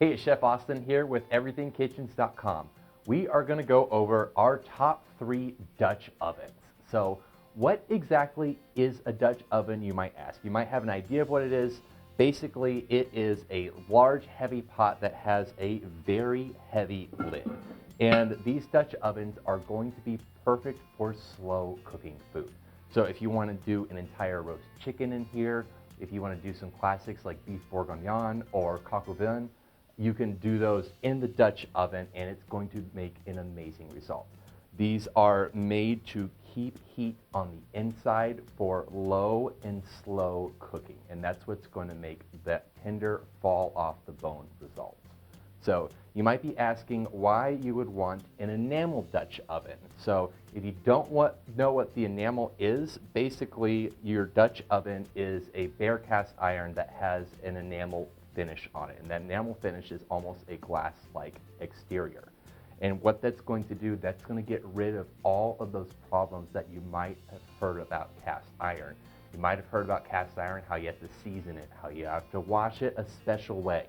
Hey, it's Chef Austin here with everythingkitchens.com. We are going to go over our top 3 Dutch ovens. So what exactly is a Dutch oven, you might ask? You might have an idea of what it is. Basically, it is a large, heavy pot that has a very heavy lid. And these Dutch ovens are going to be perfect for slow cooking food. So if you want to do an entire roast chicken in here, if you want to do some classics like beef bourguignon or coq au vin, you can do those in the Dutch oven and it's going to make an amazing result. These are made to keep heat on the inside for low and slow cooking, and that's what's going to make that tender fall off the bone result. So you might be asking why you would want an enamel Dutch oven. So if you don't know what the enamel is, basically your Dutch oven is a bare cast iron that has an enamel finish on it, and that enamel finish is almost a glass-like exterior. And what that's going to do, that's going to get rid of all of those problems that you might have heard about cast iron. You might have heard about cast iron, how you have to season it, how you have to wash it a special way.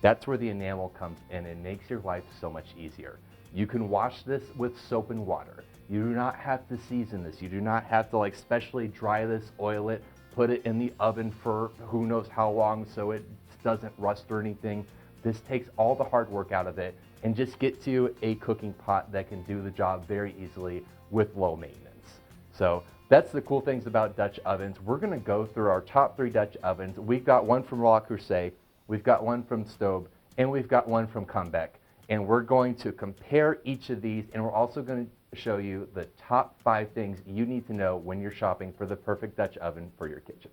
That's where the enamel comes in and makes your life so much easier. You can wash this with soap and water. You do not have to season this. You do not have to specially dry this, oil it, put it in the oven for who knows how long so it doesn't rust or anything. This takes all the hard work out of it and just gets you a cooking pot that can do the job very easily with low maintenance. So that's the cool things about Dutch ovens. We're going to go through our top 3 Dutch ovens. We've got one from Creuset, we've got one from Staub, and we've got one from Combekk. And we're going to compare each of these, and we're also going to show you the top 5 things you need to know when you're shopping for the perfect Dutch oven for your kitchen.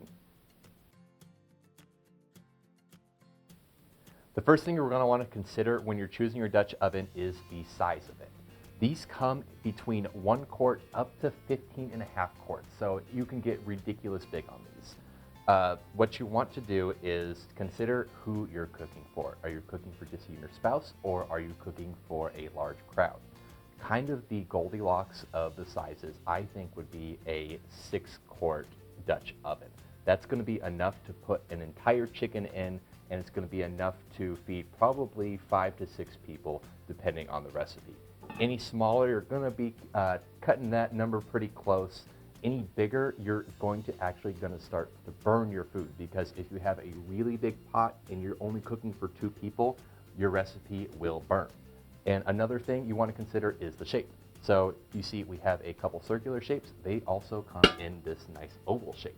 The first thing you're going to want to consider when you're choosing your Dutch oven is the size of it. These come between 1 quart up to 15.5 quarts, so you can get ridiculous big on these. What you want to do is consider who you're cooking for. Are you cooking for just you and your spouse, or are you cooking for a large crowd? Kind of the Goldilocks of the sizes, I think, would be a 6-quart Dutch oven. That's going to be enough to put an entire chicken in, and it's going to be enough to feed probably 5 to 6 people, depending on the recipe. Any smaller, you're going to be cutting that number pretty close. Any bigger, you're going to start to burn your food, because if you have a really big pot and you're only cooking for 2 people, your recipe will burn. And another thing you want to consider is the shape. So you see we have a couple circular shapes. They also come in this nice oval shape.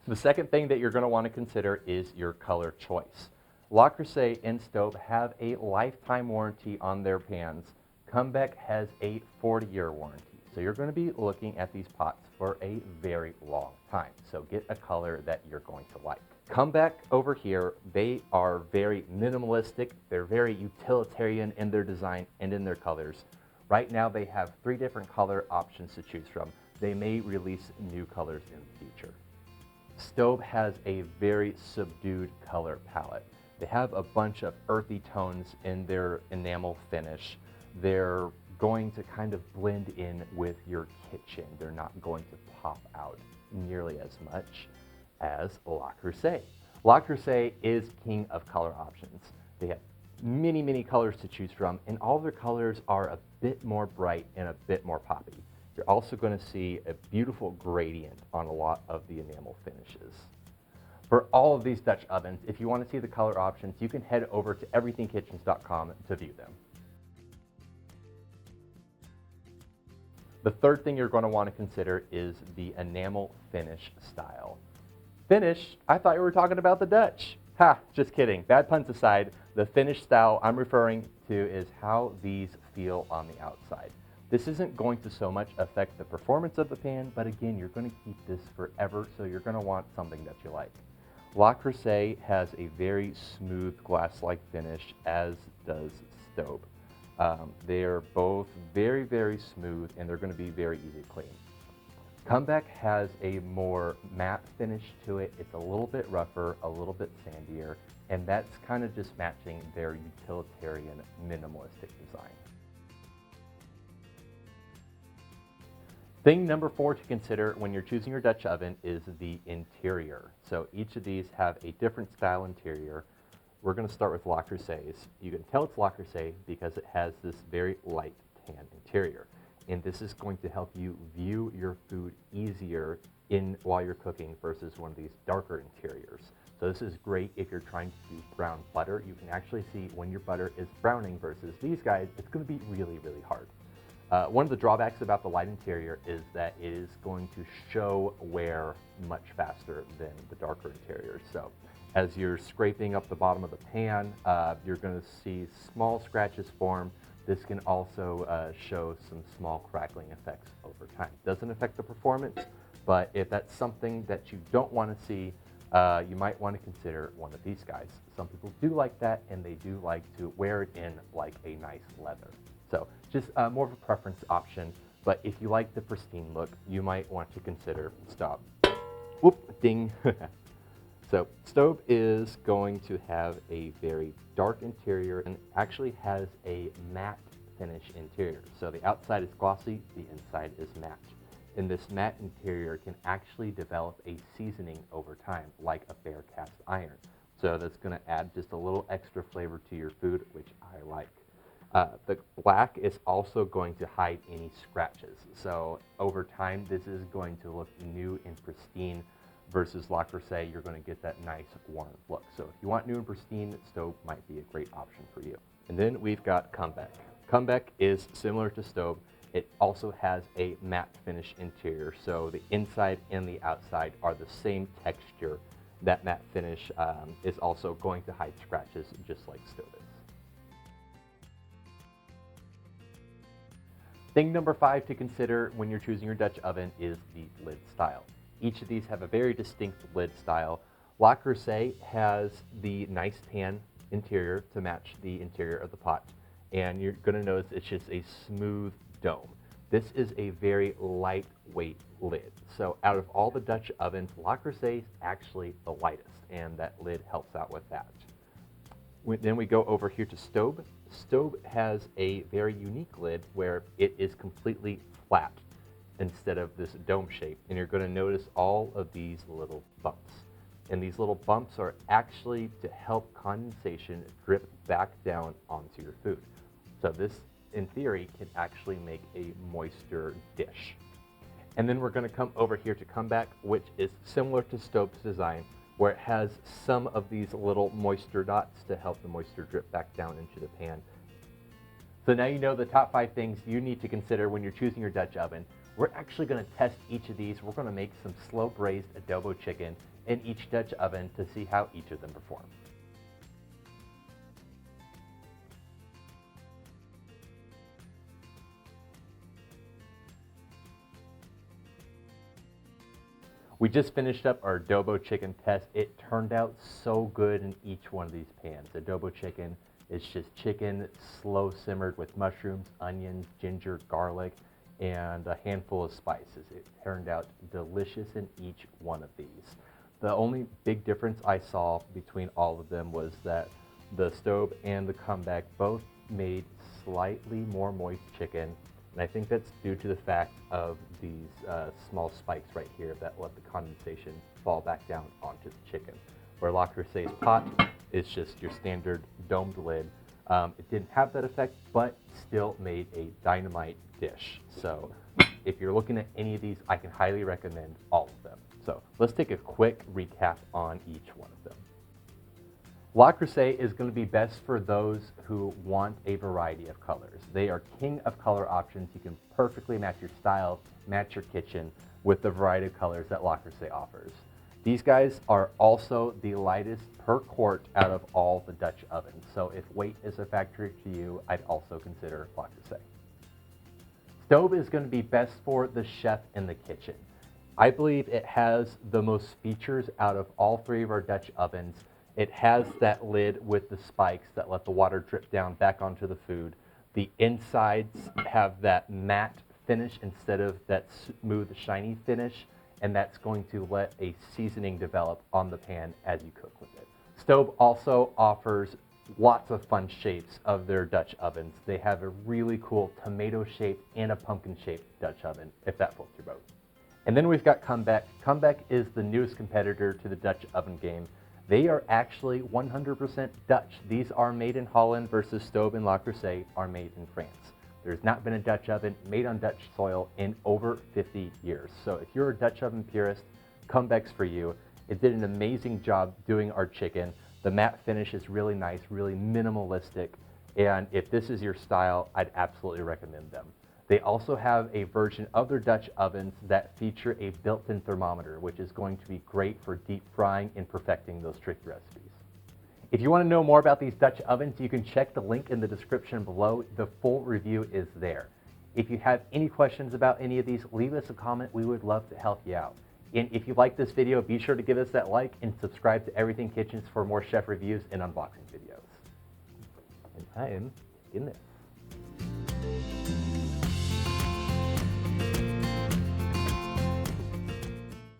The second thing that you're going to want to consider is your color choice. Creuset and Staub have a lifetime warranty on their pans. Combekk has a 40-year warranty. So you're going to be looking at these pots for a very long time. So get a color that you're going to like. Combekk over here, they are very minimalistic. They're very utilitarian in their design and in their colors. Right now they have 3 different color options to choose from. They may release new colors in the future. Staub has a very subdued color palette. They have a bunch of earthy tones in their enamel finish. They're going to kind of blend in with your kitchen. They're not going to pop out nearly as much as Creuset. Creuset is king of color options. They have many, many colors to choose from, and all their colors are a bit more bright and a bit more poppy. You're also going to see a beautiful gradient on a lot of the enamel finishes. For all of these Dutch ovens, if you want to see the color options, you can head over to everythingkitchens.com to view them. The third thing you're going to want to consider is the enamel finish style. Finish? I thought you were talking about the Dutch. Ha, just kidding. Bad puns aside, the finish style I'm referring to is how these feel on the outside. This isn't going to so much affect the performance of the pan, but again, you're going to keep this forever, so you're going to want something that you like. Creuset has a very smooth glass-like finish, as does Staub. They are both very, very smooth, and they're going to be very easy to clean. Combekk has a more matte finish to it. It's a little bit rougher, a little bit sandier, and that's kind of just matching their utilitarian, minimalistic design. Thing number 4 to consider when you're choosing your Dutch oven is the interior. So each of these have a different style interior. We're going to start with Le Creuset's. You can tell it's Le Creuset because it has this very light tan interior. And this is going to help you view your food easier while you're cooking versus one of these darker interiors. So this is great if you're trying to do brown butter. You can actually see when your butter is browning versus these guys, it's going to be really, really hard. One of the drawbacks about the light interior is that it is going to show wear much faster than the darker interiors. So as you're scraping up the bottom of the pan, you're going to see small scratches form. This can also show some small crackling effects over time. Doesn't affect the performance, but if that's something that you don't want to see, you might want to consider one of these guys. Some people do like that, and they do like to wear it in like a nice leather. So just more of a preference option, but if you like the pristine look, you might want to consider Staub. Whoop, ding. So Staub is going to have a very dark interior and actually has a matte finish interior. So the outside is glossy, the inside is matte. And this matte interior can actually develop a seasoning over time, like a bare cast iron. So that's going to add just a little extra flavor to your food, which I like. The black is also going to hide any scratches. So over time, this is going to look new and pristine versus Le Creuset. You're going to get that nice warm look. So if you want new and pristine, Staub might be a great option for you. And then we've got Combekk. Combekk is similar to Staub. It also has a matte finish interior. So the inside and the outside are the same texture. That matte finish is also going to hide scratches just like Staub is. Thing number 5 to consider when you're choosing your Dutch oven is the lid style. Each of these have a very distinct lid style. Le Creuset has the nice tan interior to match the interior of the pot, and you're going to notice it's just a smooth dome. This is a very lightweight lid. So out of all the Dutch ovens, Le Creuset is actually the lightest, and that lid helps out with that. Then we go over here to Staub. Staub has a very unique lid where it is completely flat instead of this dome shape, and you're going to notice all of these little bumps. And these little bumps are actually to help condensation drip back down onto your food. So this, in theory, can actually make a moister dish. And then we're going to come over here to Combekk, which is similar to Staub's design, where it has some of these little moisture dots to help the moisture drip back down into the pan. So now you know the top 5 things you need to consider when you're choosing your Dutch oven. We're actually going to test each of these. We're going to make some slow braised adobo chicken in each Dutch oven to see how each of them perform. We just finished up our adobo chicken test. It turned out so good in each one of these pans. Adobo chicken is just chicken slow simmered with mushrooms, onions, ginger, garlic, and a handful of spices. It turned out delicious in each one of these. The only big difference I saw between all of them was that the Staub and the Combekk both made slightly more moist chicken. And I think that's due to the fact of these small spikes right here that let the condensation fall back down onto the chicken. Where Le Creuset's pot is just your standard domed lid. It didn't have that effect, but still made a dynamite dish. So if you're looking at any of these, I can highly recommend all of them. So let's take a quick recap on each one of them. Le Creuset is going to be best for those who want a variety of colors. They are king of color options. You can perfectly match your style, match your kitchen with the variety of colors that Le Creuset offers. These guys are also the lightest per quart out of all the Dutch ovens. So if weight is a factor to you, I'd also consider Le Creuset. Staub is going to be best for the chef in the kitchen. I believe it has the most features out of all 3 of our Dutch ovens. It has that lid with the spikes that let the water drip down back onto the food. The insides have that matte finish instead of that smooth, shiny finish, and that's going to let a seasoning develop on the pan as you cook with it. Staub also offers lots of fun shapes of their Dutch ovens. They have a really cool tomato shaped and a pumpkin shaped Dutch oven, if that floats your boat. And then we've got Combekk. Combekk is the newest competitor to the Dutch oven game. They are actually 100% Dutch. These are made in Holland versus Staub and Creuset are made in France. There's not been a Dutch oven made on Dutch soil in over 50 years. So if you're a Dutch oven purist, Combekk's for you. It did an amazing job doing our chicken. The matte finish is really nice, really minimalistic. And if this is your style, I'd absolutely recommend them. They also have a version of their Dutch ovens that feature a built-in thermometer, which is going to be great for deep frying and perfecting those tricky recipes. If you want to know more about these Dutch ovens, you can check the link in the description below. The full review is there. If you have any questions about any of these, leave us a comment. We would love to help you out. And if you like this video, be sure to give us that like and subscribe to Everything Kitchens for more chef reviews and unboxing videos. And I am in this.